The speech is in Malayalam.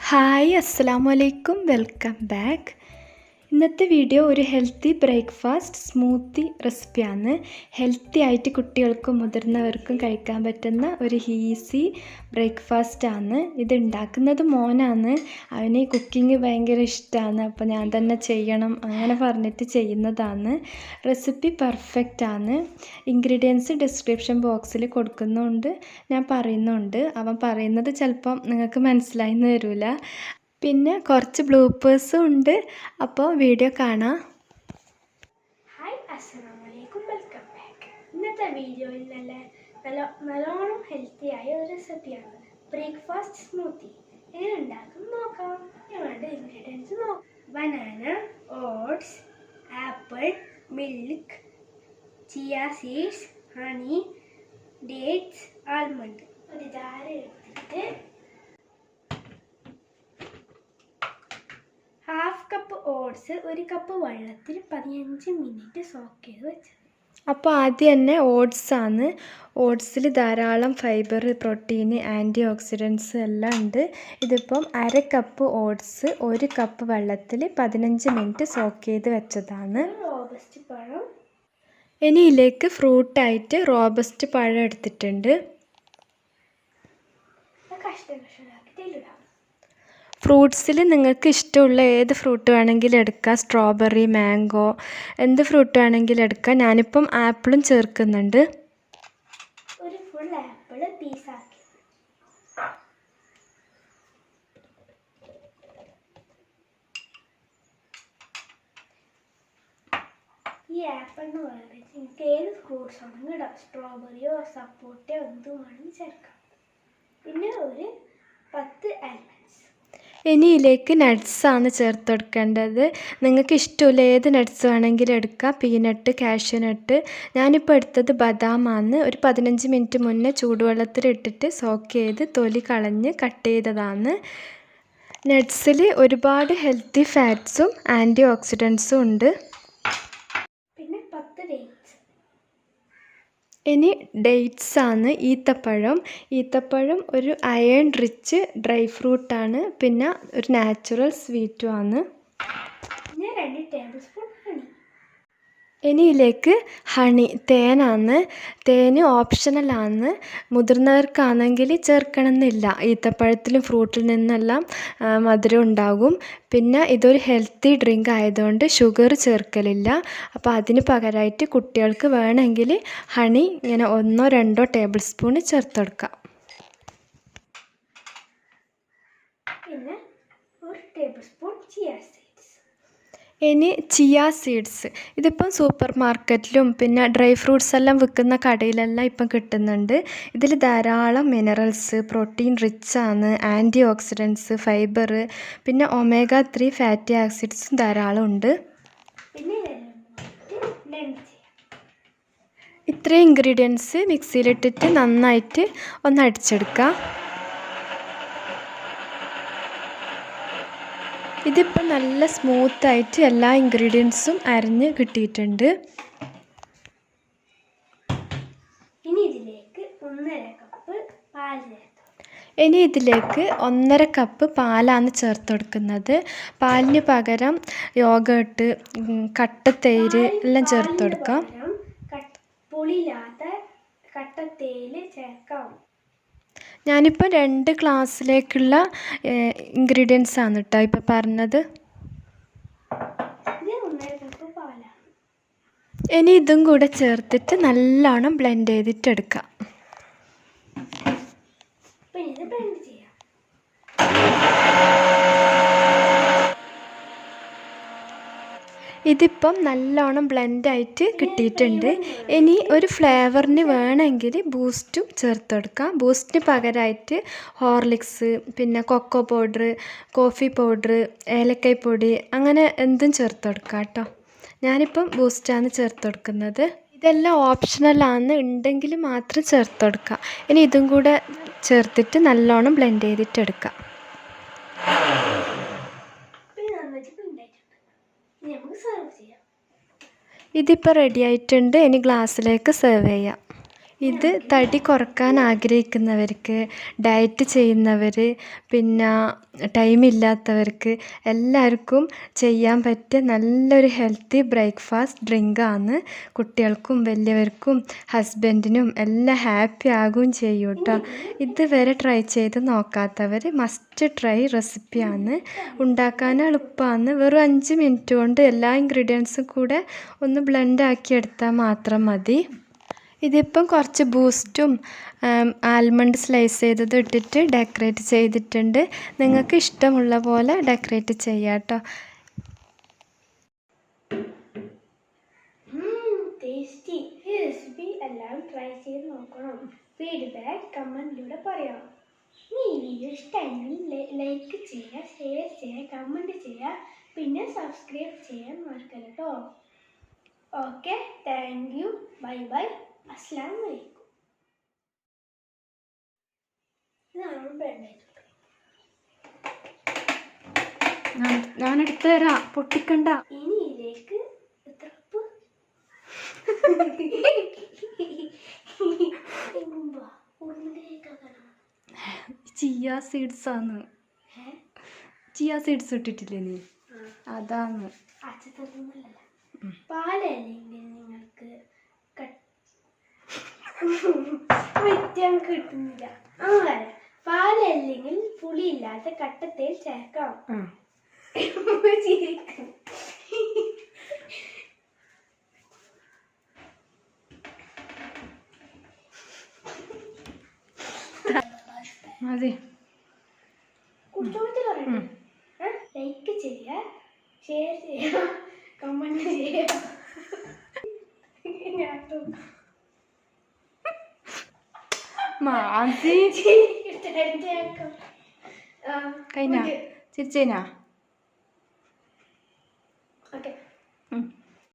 ഹായ് അസ്സലാമു അലൈക്കും വെൽക്കം ബാക്ക്. ഇന്നത്തെ വീഡിയോ ഒരു ഹെൽത്തി ബ്രേക്ക്ഫാസ്റ്റ് സ്മൂത്തി റെസിപ്പിയാണ്. ഹെൽത്തി ആയിട്ട് കുട്ടികൾക്കും മുതിർന്നവർക്കും കഴിക്കാൻ പറ്റുന്ന ഒരു ഈസി ബ്രേക്ക്ഫാസ്റ്റാണ്. ഇത് ഉണ്ടാക്കുന്നത് മോനാണ്. അവന് കുക്കിംഗ് ഭയങ്കര ഇഷ്ടമാണ്. അപ്പോൾ ഞാൻ തന്നെ ചെയ്യണം അങ്ങനെ പറഞ്ഞിട്ട് ചെയ്യുന്നതാണ്. റെസിപ്പി പെർഫെക്റ്റ് ആണ്. ഇൻഗ്രീഡിയൻസ് ഡിസ്ക്രിപ്ഷൻ ബോക്സിൽ കൊടുക്കുന്നുണ്ട്, ഞാൻ പറയുന്നുണ്ട്. അവൻ പറയുന്നത് ചിലപ്പം നിങ്ങൾക്ക് മനസ്സിലായിന്ന് വരില്ല. പിന്നെ കുറച്ച് ബ്ലൂപ്പേഴ്സും ഉണ്ട്. അപ്പോൾ വീഡിയോ കാണാം. ഹായ് അസ്സലാമു അലൈക്കും വെൽക്കം ബാക്ക്. ഇന്നത്തെ വീഡിയോയിൽ നല്ലോണം ഹെൽത്തി ആയ ഒരു റെസിപ്പിയാണ് ബ്രേക്ക്ഫാസ്റ്റ് സ്മൂത്തി. എങ്ങനെ ഉണ്ടാക്കും നോക്കാം. ഞങ്ങളുടെ ഇൻഗ്രീഡിയൻസ് നോക്കാം. Banana, oats, apple, milk, chia seeds, honey, dates, almond. ഒരു ജാർ എടുത്തിട്ട് ഹാഫ് കപ്പ് ഓട്സ് ഒരു കപ്പ് വെള്ളത്തിൽ 15 മിനിറ്റ് സോക്ക് ചെയ്ത് വെച്ചത്. അപ്പോൾ ആദ്യം തന്നെ ഓട്സാണ്. ഓട്സിൽ ധാരാളം ഫൈബർ, പ്രോട്ടീൻ, ആൻറ്റി ഓക്സിഡൻസ് എല്ലാം ഉണ്ട്. ഇതിപ്പം 1/2 കപ്പ് ഓട്സ് 1 കപ്പ് വെള്ളത്തിൽ 15 മിനിറ്റ് സോക്ക് ചെയ്ത് വെച്ചതാണ്. റോബസ്റ്റ് പഴം. ഇനി ഇതിലേക്ക് ഫ്രൂട്ടായിട്ട് റോബസ്റ്റ് പഴം എടുത്തിട്ടുണ്ട്. കഷ്ണാക്കിയിട്ടിടാം. ഫ്രൂട്ട്സിൽ നിങ്ങൾക്ക് ഇഷ്ടമുള്ള ഏത് ഫ്രൂട്ട് വേണമെങ്കിലും എടുക്കാം. സ്ട്രോബെറി, മാംഗോ, എന്ത് ഫ്രൂട്ട് വേണമെങ്കിലും എടുക്കാം. ഞാനിപ്പം ആപ്പിളും ചേർക്കുന്നുണ്ട്. ഒരു ഫുൾ ആപ്പിൾ പീസാക്കി. ഈ ആപ്പിളിന് വേറെ നിങ്ങൾക്ക് ഏത് ഫ്രൂട്ട്സ് ആണെങ്കിൽ ഇടാം. സ്ട്രോബെറിയോ സപ്പോർട്ടയോ എന്തും വേണമെങ്കിൽ ചേർക്കാം. പിന്നെ ഒരു 10 ആൽമണ്ട്സ്. ഇനി ഇതിലേക്ക് നട്ട്സാണ് ചേർത്ത് കൊടുക്കേണ്ടത്. നിങ്ങൾക്ക് ഇഷ്ടമുള്ള ഏത് നട്ട്സ് വേണമെങ്കിലും എടുക്കാം. Peanut, cashew nut. ഞാനിപ്പോൾ എടുത്തത് ബദാമാണ്. ഒരു 15 മിനിറ്റ് മുന്നേ ചൂടുവെള്ളത്തിലിട്ടിട്ട് സോക്ക് ചെയ്ത് തൊലി കളഞ്ഞ് കട്ട് ചെയ്തതാണ്. നട്ട്സിൽ ഒരുപാട് ഹെൽത്തി ഫാറ്റ്സും ആൻറ്റി ഓക്സിഡൻസും ഉണ്ട്. പിന്നെ 10 ഡേറ്റ്സ്. ഇനി ഡേറ്റ്സ് ആണ്. ഈത്തപ്പഴം ഒരു അയൺ റിച്ച് ഡ്രൈ ഫ്രൂട്ടാണ്. പിന്നെ ഒരു നാച്ചുറൽ സ്വീറ്റും ആണ്. പിന്നെ 2 ടേബിൾ സ്പൂൺ ഹണി. ഇനി ഇതിലേക്ക് തേനാണ്. തേന് ഓപ്ഷണലാണ്. മുതിർന്നവർക്കാണെങ്കിൽ ചേർക്കണമെന്നില്ല. ഈത്തപ്പഴത്തിലും ഫ്രൂട്ടിൽ നിന്നെല്ലാം മധുരം ഉണ്ടാകും. പിന്നെ ഇതൊരു ഹെൽത്തി ഡ്രിങ്ക് ആയതുകൊണ്ട് ഷുഗർ ചേർക്കലില്ല. അപ്പോൾ അതിന് പകരമായിട്ട് കുട്ടികൾക്ക് വേണമെങ്കിൽ ഹണി ഇങ്ങനെ 1-2 ടേബിൾ സ്പൂൺ ചേർത്ത് കൊടുക്കാം. പിന്നെ 1 ടേബിൾ സ്പൂൺ ചിയ സീഡ്സ്. ഇനി ചിയ സീഡ്സ്. ഇതിപ്പം സൂപ്പർ മാർക്കറ്റിലും പിന്നെ ഡ്രൈ ഫ്രൂട്ട്സ് എല്ലാം വിൽക്കുന്ന കടയിലെല്ലാം ഇപ്പം കിട്ടുന്നുണ്ട്. ഇതിൽ ധാരാളം മിനറൽസ്, പ്രോട്ടീൻ റിച്ച് ആണ്, ആൻറ്റി ഓക്സിഡൻസ്, ഫൈബർ, പിന്നെ ഒമേഗ 3 ഫാറ്റി ആസിഡ്സും ധാരാളം ഉണ്ട്. പിന്നെ ബ്ലെൻഡ് ചെയ്യാം. ഇത്രയും ഇൻഗ്രീഡിയൻസ് മിക്സിയിലിട്ടിട്ട് നന്നായിട്ട് ഒന്ന് അടിച്ചെടുക്കാം. ഇതിപ്പോൾ നല്ല സ്മൂത്തായിട്ട് എല്ലാ ഇൻഗ്രീഡിയൻസും അരിഞ്ഞ് കിട്ടിയിട്ടുണ്ട്. ഇനി ഇതിലേക്ക് 1.5 കപ്പ് പാൽ ചേർത്ത്. ഇനി ഇതിലേക്ക് 1.5 കപ്പ് പാലാണ് ചേർത്ത് കൊടുക്കുന്നത്. പാലിന് പകരം യോഗേർട്ട്, കട്ടത്തൈര് എല്ലാം ചേർത്ത് കൊടുക്കാം. പുളിയില്ലാത്ത കട്ടത്തേയില ചേർക്കാം. ഞാനിപ്പോൾ 2 ഗ്ലാസ്സിലേക്കുള്ള ഇൻഗ്രീഡിയൻസ് ആണ് കേട്ടോ ഇപ്പോൾ പറഞ്ഞത്. ഇത് 1.5 കപ്പ് പാലാണ്. ഇനി ഇതും കൂടെ ചേർത്തിട്ട് നല്ലോണം ബ്ലെൻഡ് ചെയ്തിട്ടെടുക്കാം. പിന്നെ ഇത് ബ്ലെൻഡ് ചെയ്യാം. ഇതിപ്പം നല്ലോണം ബ്ലെൻഡായിട്ട് കിട്ടിയിട്ടുണ്ട്. ഇനി ഒരു ഫ്ലേവറിന് വേണമെങ്കിൽ ബൂസ്റ്റും ചേർത്ത് കൊടുക്കാം. ബൂസ്റ്റിന് പകരമായിട്ട് ഹോർലിക്സ്, പിന്നെ കൊക്കോ പൗഡർ, കോഫി പൗഡർ, ഏലക്കായ് പൊടി അങ്ങനെ എന്തും ചേർത്ത് കൊടുക്കാം കേട്ടോ. ഞാനിപ്പം ബൂസ്റ്റാണ് ചേർത്ത് കൊടുക്കുന്നത്. ഇതെല്ലാം ഓപ്ഷണലാണ്, ഉണ്ടെങ്കിൽ മാത്രം ചേർത്ത് കൊടുക്കാം. ഇനി ഇതും കൂടെ ചേർത്തിട്ട് നല്ലോണം ബ്ലെൻഡ് ചെയ്തിട്ടെടുക്കാം. ഇതിപ്പോൾ റെഡി ആയിട്ടുണ്ട്. ഇനി ഗ്ലാസ്സിലേക്ക് സെർവ് ചെയ്യാം. ഇത് തടി കുറക്കാൻ ആഗ്രഹിക്കുന്നവർക്ക്, ഡയറ്റ് ചെയ്യുന്നവർ, പിന്നെ ടൈമില്ലാത്തവർക്ക് എല്ലാവർക്കും ചെയ്യാൻ പറ്റിയ നല്ലൊരു ഹെൽത്തി ബ്രേക്ക്ഫാസ്റ്റ് ഡ്രിങ്കാണ്. കുട്ടികൾക്കും വലിയവർക്കും ഹസ്ബൻഡിനും എല്ലാം ഹാപ്പി ആകുകയും ചെയ്യും കേട്ടോ. ഇതുവരെ ട്രൈ ചെയ്ത് നോക്കാത്തവർ മസ്റ്റ് ട്രൈ റെസിപ്പിയാണ്. ഉണ്ടാക്കാൻ എളുപ്പമാണ്. വെറും 5 മിനിറ്റ് കൊണ്ട് എല്ലാ ഇൻഗ്രീഡിയൻസും കൂടെ ഒന്ന് ബ്ലെൻഡ് ആക്കി എടുത്താൽ മാത്രം മതി. ഇതിപ്പം കുറച്ച് ബൂസ്റ്റും ആൽമണ്ട് സ്ലൈസ് ചെയ്തത് ഇട്ടിട്ട് ഡെക്കറേറ്റ് ചെയ്തിട്ടുണ്ട്. നിങ്ങൾക്ക് ഇഷ്ടമുള്ള പോലെ ഡെക്കറേറ്റ് ചെയ്യാം കേട്ടോ. ടേസ്റ്റി. ഈ റെസിപ്പി എല്ലാവരും ട്രൈ ചെയ്ത് നോക്കണം. ഫീഡ്ബാക്ക് കമൻറ്റിലൂടെ പറയാം. ഈ വീഡിയോ ഇഷ്ടമെങ്കിൽ ലൈക്ക് ചെയ്യുക, ഷെയർ ചെയ്യുക, കമൻറ്റ് ചെയ്യുക, പിന്നെ സബ്സ്ക്രൈബ് ചെയ്യാൻ മറക്കരുത് കേട്ടോ. Okay, thank you, bye bye, അസ്സലാമു അലൈക്കും. ഞാൻ എടുത്തു തരാം, പൊട്ടിക്കണ്ട. ഇനി ഇതിലേക്ക് ചിയ സീഡ്സ് ആണ്. ചിയ സീഡ്സ് ഇട്ടിട്ടില്ലേ നീ? അതാണ്. പാലല്ലെങ്കിൽ നിങ്ങൾക്ക് കിട്ടുന്നില്ല. അങ്ങനെ പാലല്ലെങ്കിൽ പുളിയില്ലാത്ത കട്ടത്തേൽ ചേർക്കാം. അതെ, ലൈക്ക് ചെയ്യുക, ഷെയർ ചെയ്യുക, കമന്റ് ചെയ്യുക. കഴിഞ്ഞ ചിരിച്ചേനാ? ഓക്കെ.